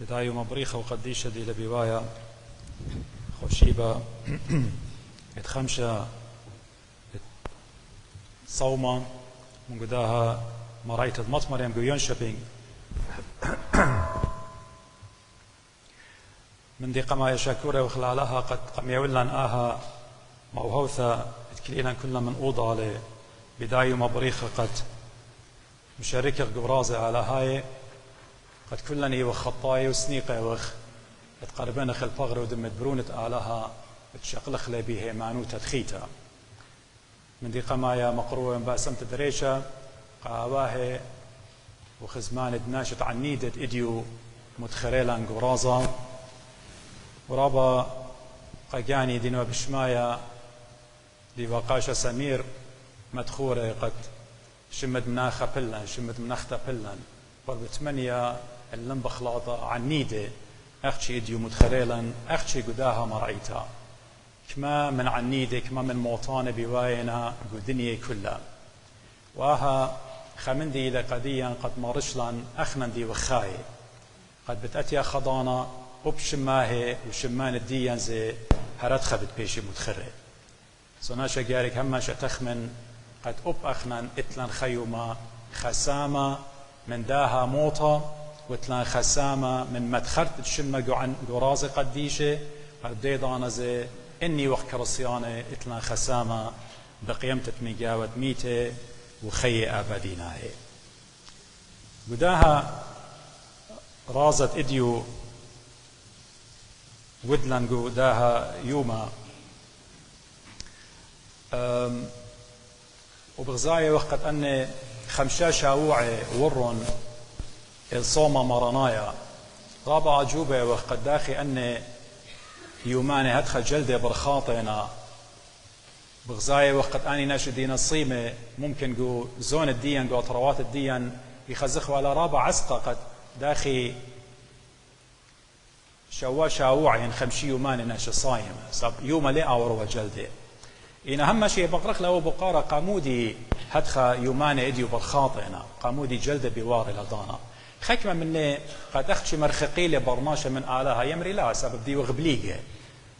بداية مبريخة وقديشة دي لبوايا خوشيبة اتخمشة صومة من قداها مرايت المطمر يم قيون شبين من دي قما يشاكورة وخلالها قد قم يولن آها موهوثة اتكلينا كلنا من أوضة لبداية مبريخة قد مشاركة قبرازة على هاي قد كلني وخطاي وسنيقة وخ تقربنا خل فغر ودمت برونة آلها تشقلخ لي بيه مانو تدخيتا من دي قمايا مقروة باسمت دريشة قاواه وخزمان دناشت عنيدة إديو متخريلا قرازة ورابا قاقاني دينو بشمايا دي وقاشة سمير مدخورة قد شمد مناخة بلن شمد مناخة بلن قرب 8 اللم بخلاطة عنيدة أختشي إديو متخريلا أختشي قداها مرعيتا كما من عنيدة كما من موطانة بواينا قدنيا كلها وآها خمندي لقديا قد مارشلان أخنندي وخاي قد بتأتي خضانا وبشماهي وشمان الديان زي هردخة بتبيشي متخري سوناشا جارك هما شتخمن قد أخنن إتلان خيوما خسامة من داها موطة وتلان خسامة من مدخرت الشمة عن قرازة قديشة قد ديضانا زي إني وقت كرسيانة إتلان خسامة بقيمة ميقاوة ميتة وخي أبديناهي قداها رازت إديو ودلن قداها يوما وبغزاية وقت أني خمشا شاوعي ورن الصومة مرنايا رابع عجوبة وقت داخي أني يوماني هدخل جلدة برخاطينا بغزاية وقت أني ناشدين الصيمة ممكن قو زون الديان قو أطروات الديان يخزخوا على رابع عسقة قد داخي شاوعي خمشي يوماني ناش صايم سب يوم لي أورو جلدة إن أهم شيء بقرخ له بقارة قامودي هدخا يوماني إديو برخاطينا قامودي جلدة بواري لدانا خكمة مني قد أختشي مرخقي لي برناشة من آلها يمري لا سبب دي وغبليقة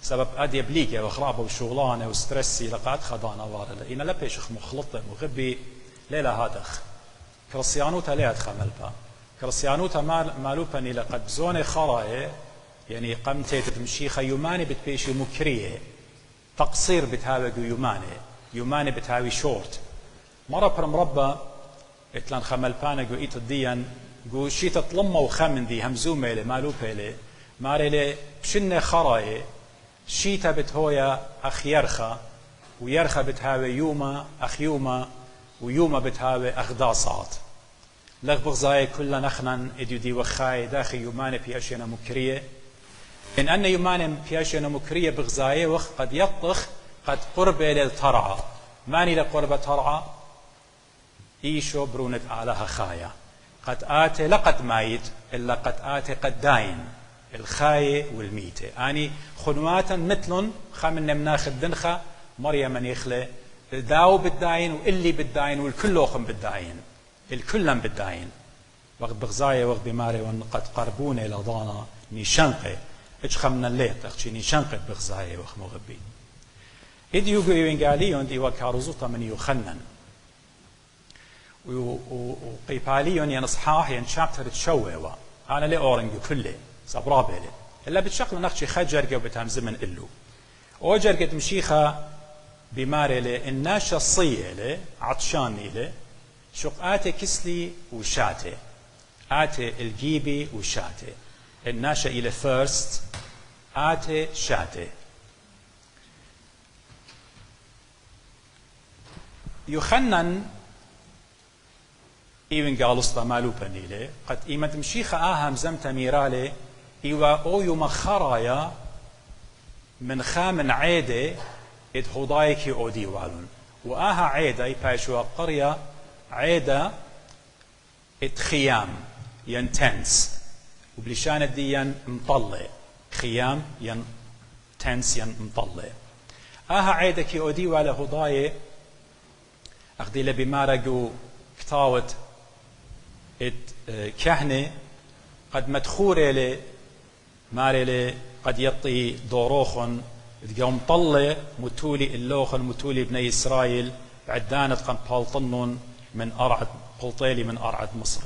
سبب أدي بليقة وخرابة وشغلانة وسترسي لقد خضانا وارلة إن لبيش مخلطة وغبي ليلة هادخ كرسيانوتا ليه أدخل ملبا كرسيانوتا مالوبني لقد زوني خراية يعني قمتي تمشي خيوماني بتبيشي مكرية تقصير بتهاوي يوماني بتهاوي شورت مرة برمربا اتلان خملبانا قو ايت الديان قو شيت تلمى وخمن دي همزومة لي مالوبة لي ماري لي بشنة خراية شيتا بتهويا أخ يرخى ويرخى بتهاوي يوما أخ يوما ويوما بتهاوي أخ داصات لغ بغزاي كلنا نخنن اديو دي وخاي داخل يوماني بياشينا مكرية إن أن يوماني بياشينا مكرية بغزاي وخ قد يطخ قد قربة للترعى ماني لقربة ترعى إيشو برونة آلها خايا قد آتي لقد مايت إلا قد آتي قد داين الخاية والميتة أني خنواتا مثل خامن مناخ الدنخة مريم من يخلي الداو بالداين واللي بالداين والكلوخم بالداين الكلم بالداين وقت بغزاية وقت بماري وقد قربوني لضانا نيشنقي ايش خمنا الليت اخشي نيشنقي بغزاية وقت مغبي إدي يوغو يوينغاليون دي وكارزوطا من يخنن وقيباليون ينصحاح ينشابتر تشوه أنا لي أورنجو كله صبرابيلي إلا بتشغل نخشي خجرقة وبتهمزمن إلو أوجرقة مشيخة بماري لي الناشا الصية لي عطشاني لي شق آتي كسلي وشاتي آتي الجيبي وشاتي الناشا إلى فيرست آتي شاتي يخنن إيوين قالصلا مالو بنيلي قد إيمة مشيخة آهم زمت ميرالي إيوا أويو مخرايا من خامن عيدة إد هضايكي أودي والون وآها عيدة يباشوا قرية عيدة إد خيام ينتنس وبلشان الديان مطلع خيام ينتنس مطلع آها عيدة كي أودي والا هضاي أخدي لبمارقو كتاوت كهنة قد مدخورة مارلي قد يطي دوروخن تقوم طلة متولي اللوخن متولي بني إسرائيل عدانت قم بالطنن من أرعد بلطيلي من أرعد مصر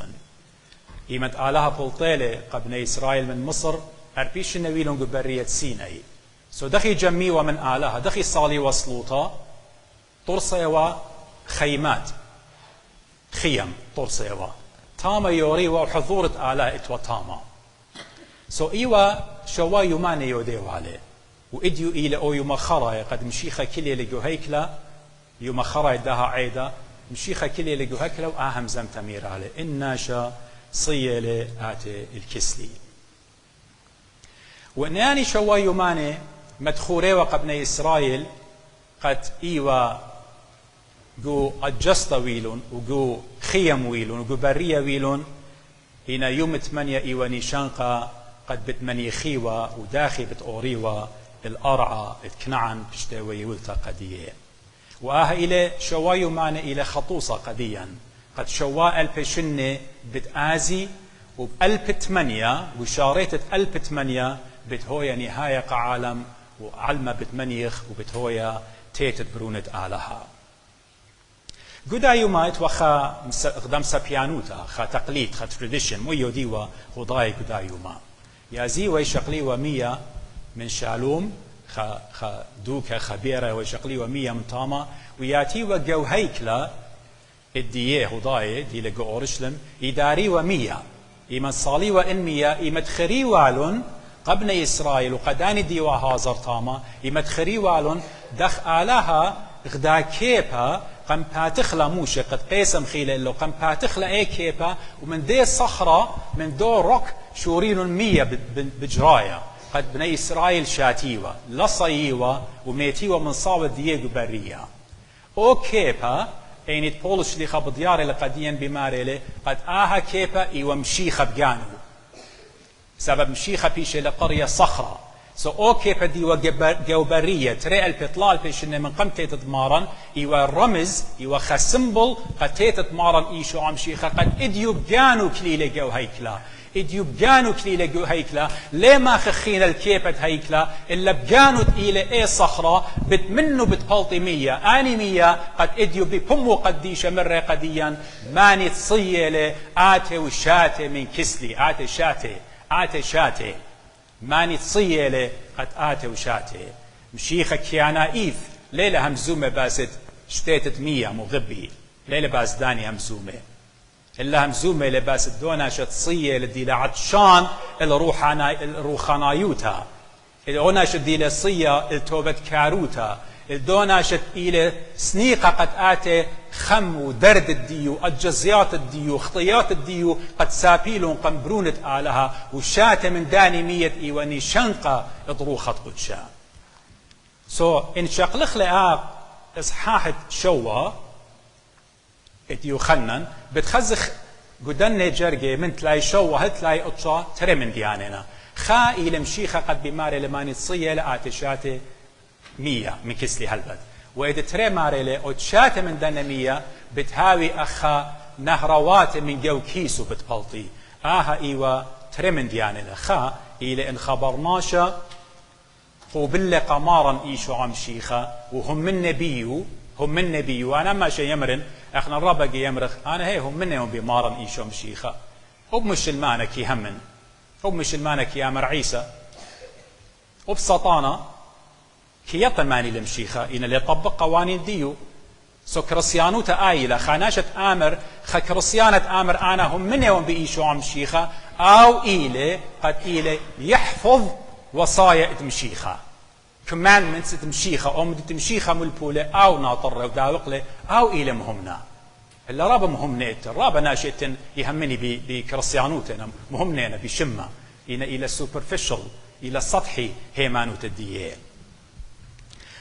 إيمت آلها بلطيلي قبني إسرائيل من مصر أربيش النويلون قبرية سيناي سو دخي جمي ومن آلها دخي صالي وصلوطا طرسيوا خيمات خيم طرسيوا تاما يوريوا وحضورة آلها اتوا تاما سو إيوا شوا يماني يوديو عليه وإديو إلى أو يوم خراي قد مشيخة كلي لجو هيكلا يوم خراي دها عيدا مشيخة كلي لجو هيكلا وأهم زم تمير عليه إناشا صيلة آتي الكسلي وإناني شوا يماني مدخوري وقبني إسرائيل قد إيوا جو أجسطا ويلون وجو خيم ويلون وجو برية ويلون هنا يوم 8 إيوا نيشانقا قد بتمني خيوة وداخي بتأوريوا الأرعى اتكنعن بشتوي ولتا قدية وآها إلى شوايو معنا إلى خطوصة قديا قد شواء البشنة بتآزي وبألب 8 وشاريتة ألب 8 بتهويا نهاية قعالم وعلمة بتمنيخ وبتهويا تيتت برونة آلها قدا يومات وخا اقدام سابيانوتا خا تقليد خا تريديشن مو يوديوا خضاي قدا يوما يازي ويشقلي ومية من شالوم خا دوكا خبيرة ويشقلي ومية من تاما وياتي وجو هيكلا الديه هضاي دي لقو أورشلم إداري ومية إما صالي وإنمية إما تخري والون قبل إسرائيل وقدان ديوا هازر تاما إما تخري والون دخ آلها غدا كيبا قم باتخلا موشة قد قيسم خيلة إلو قم باتخلا اي كيبا ومن دي الصخرة من دو روك شورين 100 بجرايا قد بني إسرائيل شاتيوة لصيوة وميتيوة من صاوة دييغو برية او كيبا اينت بولش لي خب ديار لقديا بماريلي قد آها كيبا ايوة مشيخة بجانو سبب مشيخة بيشي لقرية صخرة سو او كيبا ديوة جوبرية تري البطلال بيشن من قم تيتت مارن ايوة الرمز ايوة خسمبل قد تيتت مارن ايشو عم شيخة قد اديو بجانو كليلة جو هيكلا اديو بجانو كليلة جو هيكلا ليه ما خخين الكيبة هيكلا إلا بجانو إلى اي صخرة بتمنو بتبلطي 100 آني 100 قد اديو ببمو قديشة مرة قديا ماني تصيلة آتي وشاتي من كسلي آتي شاتي ماني تصيلة قد آتي وشاتي مشيخة كيانا إيث ليلة همزومة باست شتيتت 100 مغبي ليلة باس داني همزومة إلا همزومة لباس الدونة شتصية لدي لعطشان الروخانايوتا الدونة شدي لصية التوبة كاروتا الدونة شد إلى سنيقة قد آتي خم ودرد الديو الجزيات الديو خطيات الديو قد سابيلون قنبرونة آلها وشات من داني 100 إيواني شنقة اضروخت قدشا إن شقلخ لآب إصحاحة شوى اتيو خنن بتخزخ قدن جرجي من تلاي شو هتلاي اطشا ترى من دياننا خا الى مشيخه قد بماري لماني تصيه لاتشاته 100 من كسلي هلبت واذا ترى ماري لاتشاته من دنا 100 بتهاوي اخا نهروات من جو كيسو بتبلطي ايوا ترى من دياننا خا الى ان خبرناشا قوبل قمارا ايشو عم شيخه وهم من نبيو هم من نبي وانا ما شي يمرن احنا الربق يمرخ انا هي هم منهم بمارن ايشو مشيخه وبمش المانك يهمن وبمش المانك يا مر عيسى وبسطانه كي يطماني لمشيخه ان اللي يطبق قوانين ديو سو كريستيانوتا آيلة خاناشة آمر كريستيانة آمر أنا هم منهم بإيشو عم شيخة أو إيلة قد إيلة يحفظ وصايا مشيخة commandments تمشيخة أو مدي تمشيخة ملبولة أو ناطر وداوقلة أو إلى مهمنا إلا رابا مهمنا رابا ناشئة يهمني بكريستيانوتنا مهمنا بشمة إلى superficial إلى السطحي هيمانوت الدية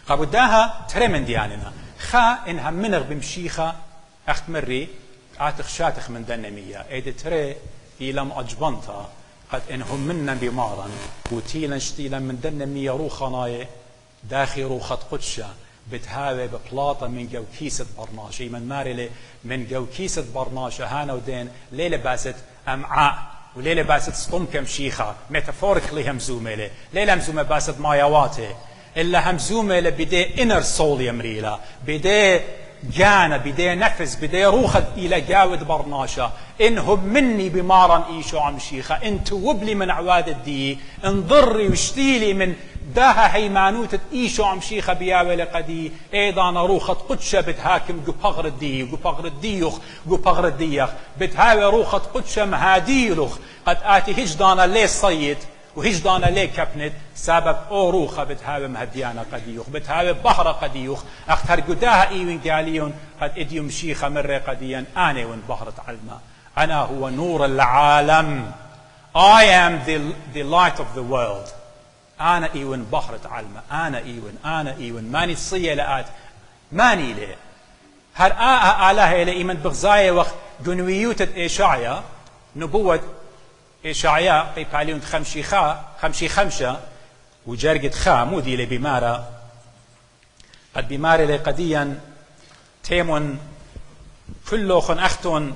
قابداها ترى من دياننا خا إنها منغ بمشيخة أخت مري عاتخ شاتخ من دنمية إيدي ترى إلى مأجبنتا قد إنهم منا بمارا وتيلا شتيلا من دنمية روخناي داخل روخة قدشة بتهاوي ببلاطة من جو كيسة برناشة من مارلي من جو كيسة برناشة هانا ودين ليلة باست أمعاء وليلة باست سطم كم شيخة ميتافوريكلي همزومة له ليلة همزومة باست مايواته إلا همزومة له بدي إنر سول يمريلا بدي جانا بدي نفس بدي روخد إلى جاود برناشا إنهم مني بمارا إيشو عم شيخة إنتو وبلي من عواد الدي انضري وشتيلي من داها هيمانوت إيشو عم شيخة بياولي قدي أيضا روخد قدشة بتهاكم قبغر الدي قبغر الديوخ قبغر الديخ بتهاوي روخد قدشة مهاديلوخ قد آتي هجدانا ليه صيد وهجدانا ليه كبنت سبب أوروخة بتهاوي مهديانا قديوخ بتهاوي بحرة قديوخ أختر قداها إيوين قاليون قد إديوم شيخة مرة قديا أنا وين بحرة علماء أنا هو نور العالم I am the light of the world أنا إيوين بحرة علماء أنا إيوين ماني تصية لآت ماني ليه هل آله إلى إيمان بغزاية وقت جنويوتة إشعيا نبوة إشعياء قيباليون خمشي خمشة وجرقت خا مودي لبمارة قد بمارة لقديا تيمون كلوخن أختون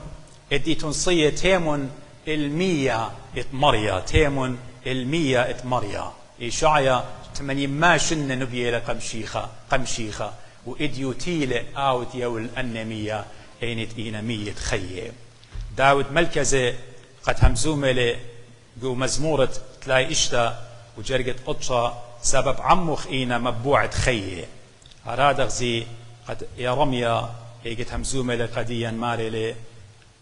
اديتون صية تيمون المية اتمريا تيمون المية اتمريا إشعياء تمني ما شن نبيه قمشيخة وإديوتيل آوت يول النمية اينت إينا مية خيه داود ملكزة قد همزومة لي جو مزمورة تلاقي إشتا وجرقت قطشة سبب عمخ إينا مبوعة خيه هرادغ زي قد يرميا إيجت همزومة لقديا ماري لي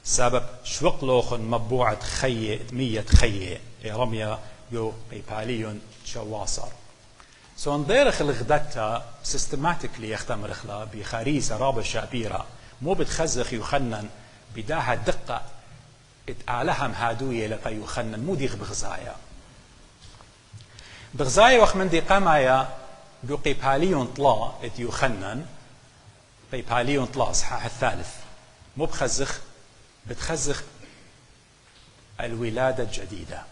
سبب شوقلوخن مبوعة خيه مية خيه يرميا جو قيباليون شواصر سون ديرخ الغدتا سيستماتيكلي يختمر اخلا بخاريزة رابة شابيرة مو بتخزخ يخنن بداها دقة اتقالهم هادوية لقى يخنن مو ديغ بغزايا وخ من دي قامايا جو قيباليون طلا ات يخنن قيباليون طلا اصحاح الثالث مو بخزخ بتخزخ الولادة الجديدة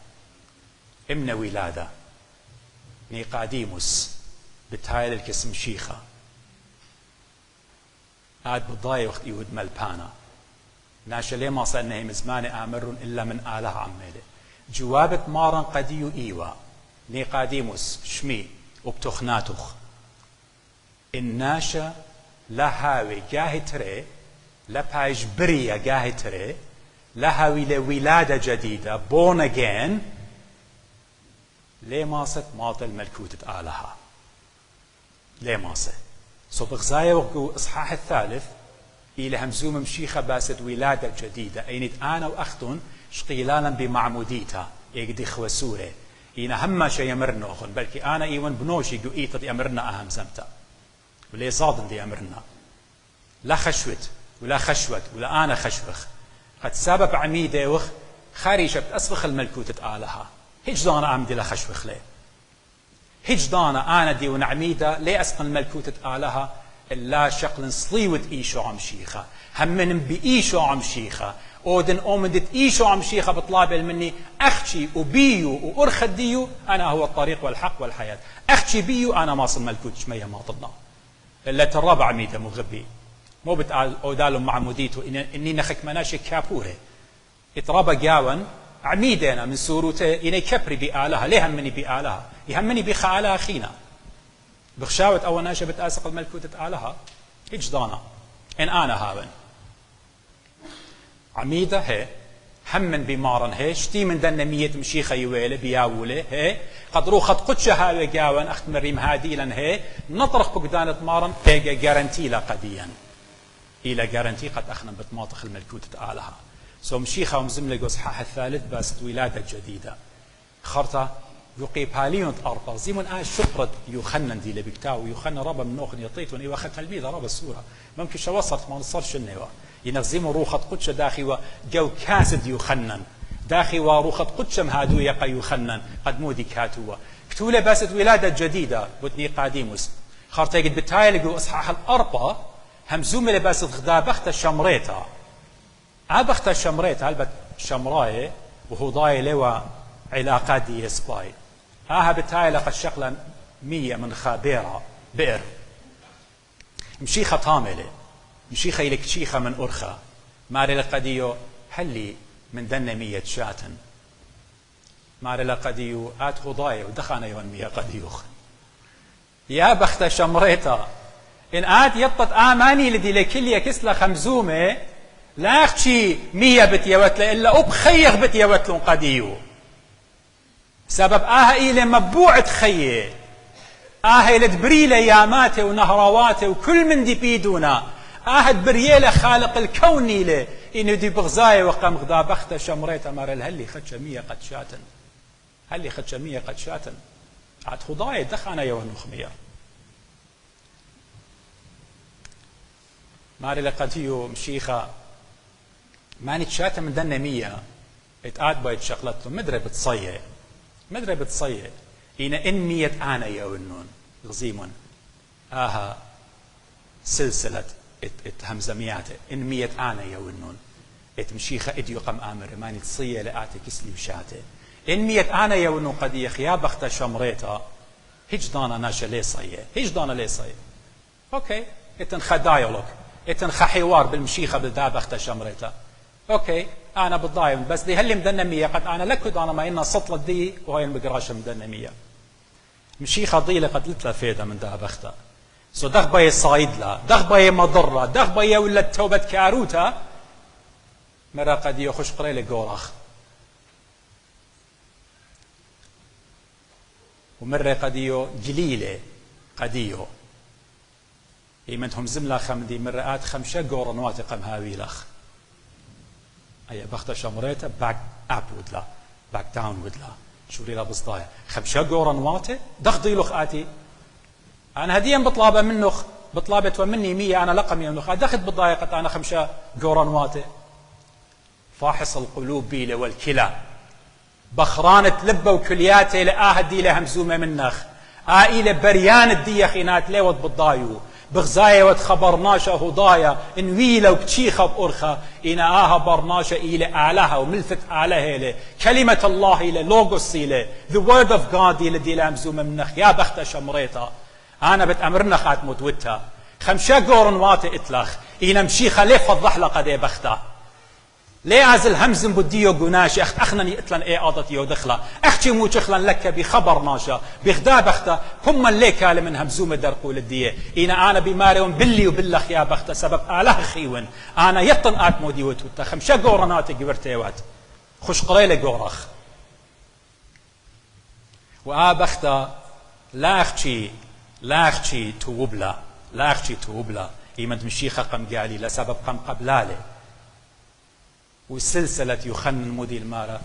امنا ولادة نيقاديموس بتهايل الكسم شيخة قاد بضاي وقت يود ملبانا ناشا ليه ما صار انه مزمان امر الا من اله عماله جوابة مارن قديو ايوا نيقاديموس شمي وبتخناتخ الناشا لا هاوي جاهي تري لا بايج بريا جاهي تري لا هاوي لولادة جديدة بون اجين ليه ماست ماطل ملكوتة آلها ليه ماست بغزايا وقو إصحاح الثالث إلى همزوم مشيخة باست ولادة جديدة أينت أنا وأختن شقيلالا بمعموديتا يقدي خوسوري إنا هما شي يمرنوخن بلكي أنا إيوان بنوشي قو إيتا دي أمرنا أهم زمتا وليه صادن دي أمرنا لا خشوت ولا خشوت ولا أنا خشوخ قد سبب عميدة وخ خارجة بتأسبخ الملكوتة آلها هجدانا أمدي لخشوخ ليه هجدانا أنا دي ونعميدة ليه أسقن ملكوتة آلها إلا شقل صليوت إيشو عم شيخة همن بإيشو عم شيخة أودن أومدت إيشو عم شيخة بطلاب مني أختي وبيو وأرخديو أنا هو الطريق والحق والحياة أختي بيو أنا ما صل ملكوت شمية ما طلنا إلا ترابع عميدة مغبي مو بتقال أودالهم معموديتو إني نخك مناشي كابوره اترابا جاون عميدنا من سوروته إني كبري بآلها ليه همني بآلها يهمني بخالها أخينا بخشاوة أول ناشا بتأسق الملكوتة آلها هجدانا إن أنا هاون عميدة هي همن بمارن هي شتي من دن مية مشيخة يويلة بياولة هي قد روخت قدشة هاوي جاون أخت مريم هاديلا هي نطرق بقدانة مارن هي جارنتي لا قديا إلى جارنتي قد أخنا بتماطخ الملكوتة آلها مشيخة ومزملة قصحاح الثالث بس ولادة جديدة خرطة يقيباليون أربع زيمون شقرة يخنن دي لبكتاو يخنن ربا من نوخن يطيتون إيوا خد تلميذ ربا السورة ممكن شو وصلت ما نصرش النوا ينغزيمون روخة قدشة داخي وجو كاسد يخنن داخي وروخة قدشة مهادو يقى يخنن قد مودي كاتوا كتولة بس ولادة جديدة بتني قاديموس خرطة يقد بتايل جو أصحاح الأربع همزوم لباس غدا بخت الشمريتا بخت الشمريتا هلبت شمراي وهو ضاي لوا علاقات دي يسباي بتايل لقد شغلا 100 من خابيرة بئر مشيخة طاملة مشيخة إلك شيخة من أرخة ماري لقديو هلي من دن 100 شاتن مار لقديو آت خضايا ودخانا يونمية قديوخ يا بخت شمريتا إن آت يطت آماني لدي لكلية كسلة خمزومة لا أختي 100 بتيوتل إلا أبخيغ بتيوتلون قديو سبب إلى مبوعة خيه إلى دبريلة ياماته ونهرواته وكل من دي بيدونا بريالة خالق الكوني له إنه دي بغزاية وقام غدا بخت شمريتا مار هلي خدش 100 قد شاتن هلي خدش 100 قد شاتن عاد خضايا دخانا يوان مخمية ماري لقديو مشيخة ماني تشاتة من دنا 100 اتقاد بايت شغلته مدري بتصيه إن 100 أنا يونون غزيمون سلسلة همزميات 100 أنا يونون مشيخة إديو قم آمر ماني تصيه لآتي كسلي وشاته 100 أنا يونون قد يا بخت شمريتا هجدانا ناشا لي صيه أوكي اتنخ دايولوج اتنخ حوار بالمشيخة بالدا بخت شمريتا اوكي انا بالضايم بس دي هاللي مدنا 100 قد انا لكد انا ما إنا سطلة دي وهي المقراشه مدنا 100 مشيخة ضيلة قد لتلا فيدا من دا بختا سو دغباي صايدلا دغباي مضرة دغباي ولا توبة كاروتا مرة قد يخش قريلة قورخ ومرة قديو جليلة قديو إيمنتهم زملا خمدي مرآت 5 قورن واتقم هاوي لخ أي بخت شمريتا باك أب ودلا باك داون ودلا شو لي لابس ضايع 5 قورن واته دخضي لخ آتي أنا هديا بطلابة منخ بطلابة ومني 100 أنا لقم يمنخ دخت بالضايقة أنا 5 قورن واته فاحص القلوب بيله والكلى بخرانة لبه وكلياته لآهدي لهمزومة منخ إلى بريان الديخينات ليوت بالضايو بغزاية وتخبرناشا هضايا انويلة وكتشيخة بأرخة إنا برناشا إلى أعلاها وملفت أعلاها إلى كلمة الله إلى لوغوس إلى the word of God إلى دي لامزومة منخ يا بخت شمريتا أنا بتأمرنا خات متوتها 5 قورن واتي إتلخ إنا مشيخة ليه فضح لقد إيه بختا ليه أزل همزن بديو قناشي أخنني إتلن إيه آضت يو دخلا أختي مو تخلن لك بخبر ناشا بخدا بختا هم اللي كالي من همزومة درقول الدية أنا بماريون بلي وبلخ يا بختا سبب آله خيون أنا يطن آتمو ديو توتا 5 قورناتي قبرتيوات خش قريلة قورخ بختا لا أختي توبلا إيمن مشيخة قم قالي لسبب قم قبلالي والسلسلة يخن مودي المارة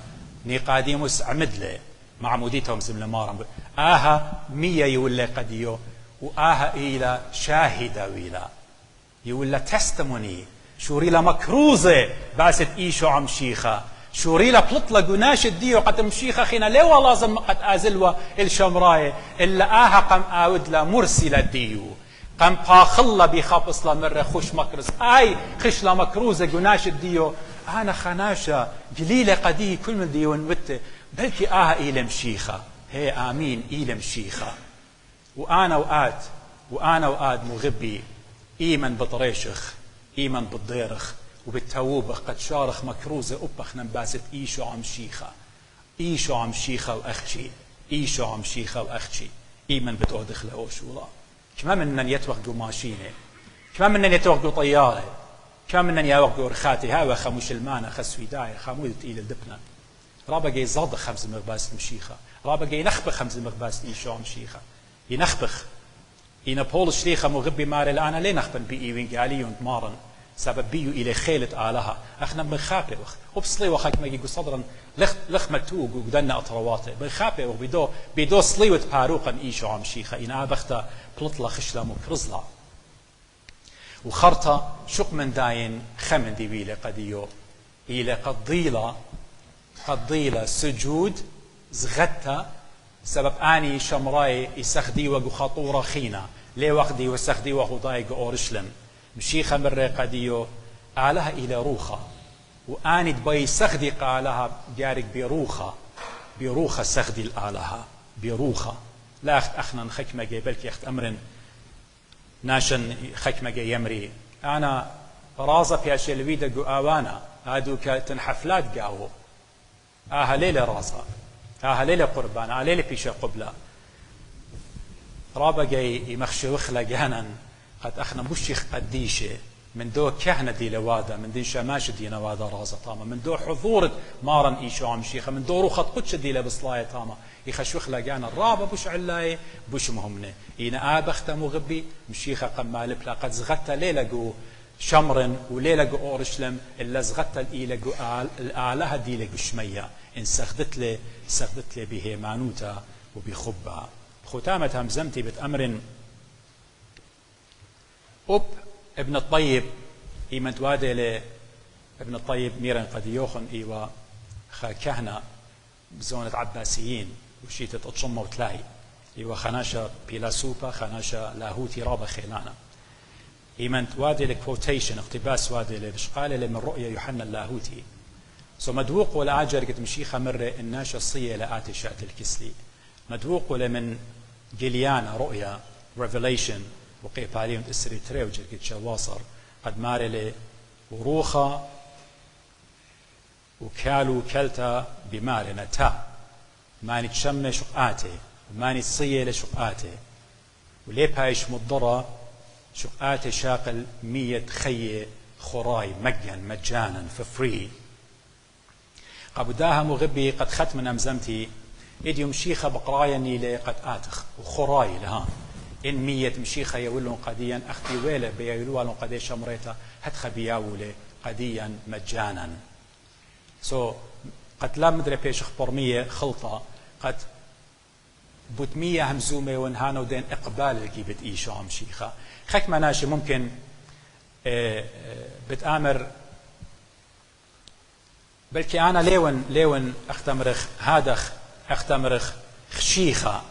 نيقاديموس عمدله مع موديتهم زمل مارم 100 يولي قديو إلى شاهدة ويلا يولي تستموني شوريلا مكروزة باست إيشو عم شيخة شوريلا بلطلة قناش الديو قد مشيخة خينا ليوا لازم قد أزلوا الشمراية إلا قم آودلا مرسلة ديو قم باخلا بخابص لا مرة خوش مكرز خشلا مكروزة قناش الديو أنا خناشة جليلة قدي كل من ديون وته بلكي إلى مشيخة هي آمين إلى مشيخة وأنا وآد مغبي إيمن بطريشخ إيمن بالضيرخ وبالتوبخ قد شارخ مكروزة أبخ نباست إيشو عم شيخة وأختي إيمن بتودخ له شولا كما من يتوخدو ماشينة كما من يتوخدو طيارة كم من يوقع رخاتي هاو خموش المانا خسوي داير خمود إلى الدبنا رابقي زاد 5 مغباس مشيخة رابقي ينخبخ 5 مغباس إيشو مشيخة ينخبخ إن بول الشريخة مغبي ماري الآن ليه نخبن بإيوين قاليون مارن سبب بيو إلى خيلة آلها أخنا بنخابي وبصلي وخاك ما يقول صدرا لخ متوق وقدنا أطرواته بنخابي وبيدو صليوة باروقا إيشو مشيخة إن بختا بلطلة خشلا مكرزلا وخرطة شق من داين خمن دي بيلة قديو إلى قد ضيلة سجود زغتا سبب آني شمراي يسخدي وقو خطورة خينا لي وقدي وسخدي وقو ضايق أورشلم مشيخة مرة قديو آلها إلى روخة وآني دبي سخدي قالها جارك بروخة سخدي الآلها بروخة لا أخت أخنا خكمة جيبلك يخت أمرن ناشن خكمة يمري أنا رازة في أشياء الويدة جو آوانا هادو كتن حفلات قاو ليلة رازة ها ليلة قربان ها ليلة بيشا قبلة رابا جاي يمخشي وخلا جهنا قد أخنا مشيخ قديشة من دو كهنة دي لوادا من دين شماش دي نوادا رازة طامة من دو حضور مارن إيشو عم شيخة من دو روخة قدش دي لبصلاية طامة يخش وخلا جهنا الرابا بوش علاي بوش مهمنة إينا آبختا مغبي مشيخة قمال بلا قد زغتا ليلة جو شمرن وليلة جو أورشلم إلا زغتا الإيلة جو الأعلاها دي لجو شمية إن سخدت لي بهيمانوتا وبخبها ختامة همزمتي بتأمر أب ابن الطيب إيمن توادي ابن الطيب ميران قد يوخن إيوا خا كهنة بزونة عباسيين وشيتة تطشمة وتلاهي إيوا خناشة بيلاسوبا خناشة لاهوتي رابا خيلانا إيمن توادي لكوتيشن اقتباس وادي لبشقالة من رؤية يوحنا اللاهوتي سو مدوق ولا عجر قد مشيخة مرة الناشة الصية لآتي شأت الكسلي مدوق ولا من جليانا رؤيا Revelation وقي باليوم تسري تريو جرقت شواصر قد مارلي وروخا وكالو كلتا بمارنا تا ماني تشمي شقاتي وماني تصيه لشقاتي وليه بايش مضرة شقاتي شاقل 100 خيه خراي مجانا ففري قبداها مغبي قد ختم أمزمتي إديوم شيخة بقرايا نيلي قد آتخ وخراي لها إن 100 مشيخة يولون قديا أختي ويلة بيولون قدي شمريتا هتخ بياولي قديا مجانا قد لا مدري بيش اخبر 100 خلطة قد بوت 100 همزومة ونهانو دين إقبال الكيبت إيشو عم شيخة خك مناشي ممكن بتآمر بلكي أنا ليون أختمرخ هادخ أختمرخ خشيخة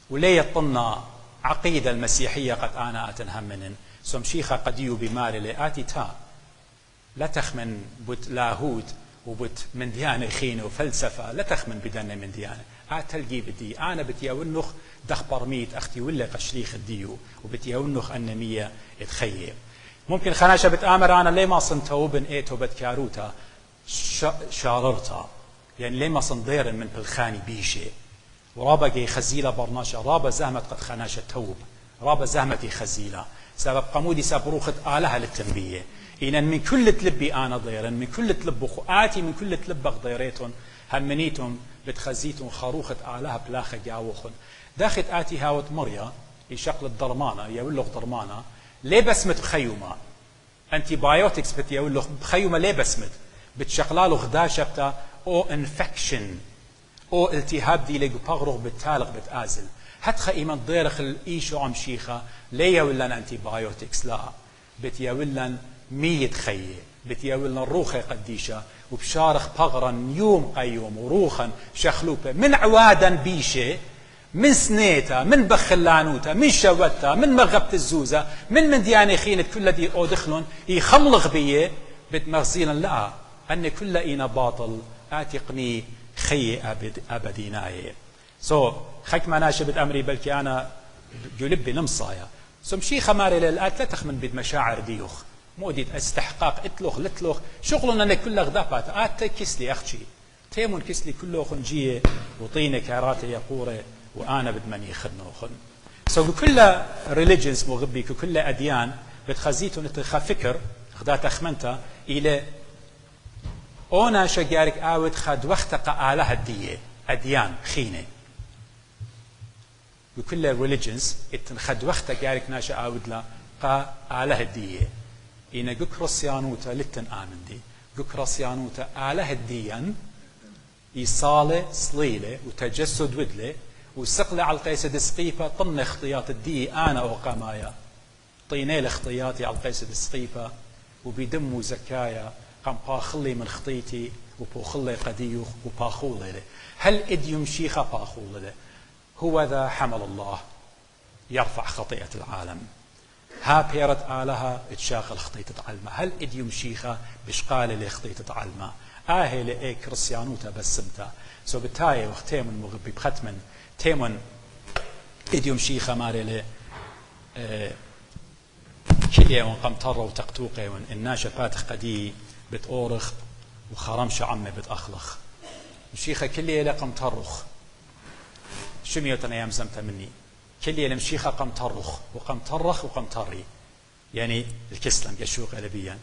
ولي يطلنا عقيدة المسيحية قد أنا أتنهمنن سمشيخة قديو بماري لآتي تا لا تخمن بوت لاهوت وبوت من ديانة خينة وفلسفة لا تخمن بدنا من ديانة أتلقي بدي أنا بتياونخ دخ برميت أختي ولا قشليخ الديو وبتياونخ أن 100 اتخيل ممكن خناشة بتآمر أنا ليه ما صنتوبن إيتو بتكاروتا شاررتا يعني ليه ما صندير من بالخاني بيشي ورابا جي خزيلة برناشة رابا زهمت قد خناشة توب رابا زهمتي خزيلة سبب قمودي سابروخت آلها للتنبية إن من كل تلبي أنا ضيرا من كل تلب آتي من كل تلب ضيريتون همنيتم بتخزيتم خاروخت آلها بلاخة جاوخن داخت آتي هاوت مريا يشقل الضرمانة يولغ ضرمانة ليه بسمت بخيومة أنتي بايوتكس بت يولغ بخيومة ليه بسمت بتشقلالو غداشة بتا أو انفكشن أو التهاب دي لقو بغرغ بالتالغ بتآزل هتخا إيمان ضيرخ الإيشو عم شيخة ليه ولن أنتي بايوتكس لا بتياولن 100 خيه بتياولن روخة قديشة وبشارخ بغرا يوم قيوم وروخا شخلوبة من عوادا بيشة من سنيتا من بخلانوتا من شوتا من مغبت الزوزة من دياني خينة كل دي أو دخلون يخملغ بيه بتمغزيلا لا أن كل إينا باطل آتقني خي أبديناي خك مناشة بتأمري بلكي أنا جلبي نمصايا مشي خماري للآت لا تخمن بمشاعر ديوخ مودي استحقاق اتلوخ لتلوخ شغلنا أن كل غضبات آت كسلي أختي تيمون كسلي كله خنجية وطينة كاراتي يقورة وأنا بدمني خنوخن بكل religions مغبي كل أديان بتخزيتون اتخا فكر خدا تخمنتا إلى أنا شجارك آود خد وقت آلها الدية أديان خينة بكل religions اتخد وقت جارك ناشا آود لا قا آلها الدية إن جكرسيانوتا لتن آمن دي جكرسيانوتا آلها الديان إيصالة صليلة وتجسد ودلة وسقلة على القيس دسقيفة طن اختياط الدي أنا وقمايا طينيل اختياطي على القيس دسقيفة وبدم زكايا قام باخلي من خطيتي وبوخلي قديوخ وباخولي له هل إديم شيخة باخولي له هو ذا حمل الله يرفع خطيئة العالم ها بيرت آلها اتشاغل خطيئة علمة هل إديم شيخة بشقال لي خطيئة علمة آهي لإيه كريستيانوتا بسمتا بالتالي وقتيمن مغبي بختمن تيمن إديم شيخة ماري لي كلية ونقمطرة وتقتوقة وإن الناشا فاتح قدي بتأورخ وخرمش عمي بتأخلخ مشيخة كل ليلة قم ترخ شميوتنا أيام زمتها مني كل ليلة مشيخة قم ترخ وقم ترخ وقم تري يعني الكسلم يشوق غالبيا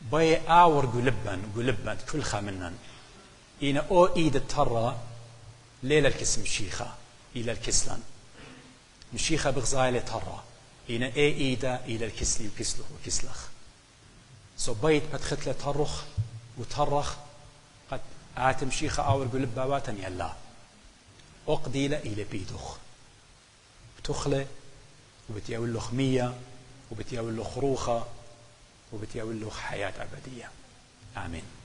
باي آور قلبا كل خامنا إن أو إيد الترى ليلة الكسم مشيخة إلى الكسلن مشيخة بغزايلة ترى إن إيدا إلى الكسلي وكسله وكسلخ صبيت بتختله ترخ وترخ قد آتم شيخة آور قلب باباتن يلا أقديلة إلى بيدخ بتخله وبتياول له خمية وبتياول له خروخة وبتياول له حياة أبدية آمين.